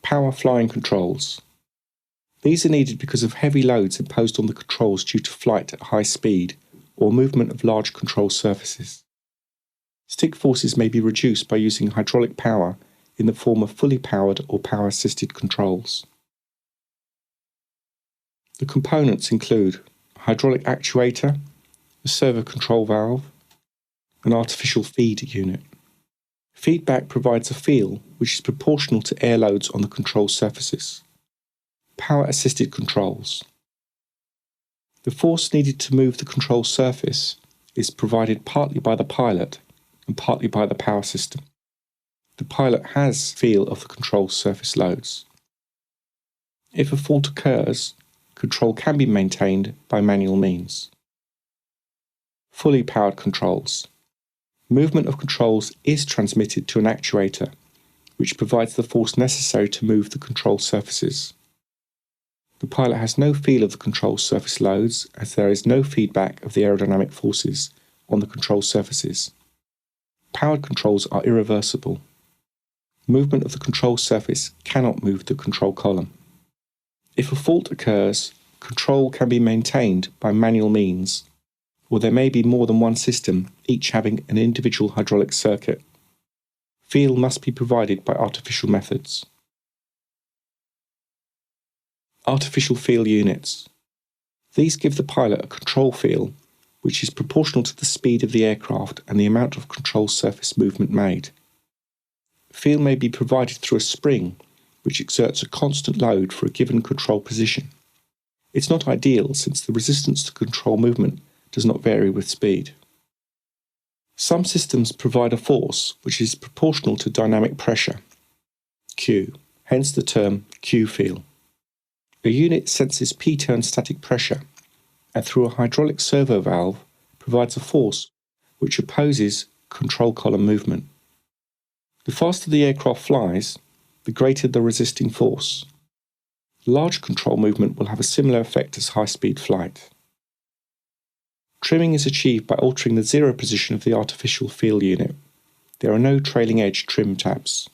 Power flying controls. These are needed because of heavy loads imposed on the controls due to flight at high speed or movement of large control surfaces. Stick forces may be reduced by using hydraulic power in the form of fully powered or power-assisted controls. The components include a hydraulic actuator, a servo control valve, an artificial feed unit. Feedback provides a feel which is proportional to air loads on the control surfaces. Power-assisted controls. The force needed to move the control surface is provided partly by the pilot and partly by the power system. The pilot has feel of the control surface loads. If a fault occurs, control can be maintained by manual means. Fully powered controls. Movement of controls is transmitted to an actuator, which provides the force necessary to move the control surfaces. The pilot has no feel of the control surface loads as there is no feedback of the aerodynamic forces on the control surfaces. Powered controls are irreversible. Movement of the control surface cannot move the control column. If a fault occurs, control can be maintained by manual means, or there may be more than one system, each having an individual hydraulic circuit. Feel must be provided by artificial methods. Artificial feel units. These give the pilot a control feel, which is proportional to the speed of the aircraft and the amount of control surface movement made. Feel may be provided through a spring, which exerts a constant load for a given control position. It's not ideal since the resistance to control movement does not vary with speed. Some systems provide a force which is proportional to dynamic pressure, Q, hence the term Q feel. A unit senses p-turn static pressure and through a hydraulic servo valve provides a force which opposes control column movement. The faster the aircraft flies, the greater the resisting force. Large control movement will have a similar effect as high-speed flight. Trimming is achieved by altering the zero position of the artificial feel unit. There are no trailing edge trim tabs.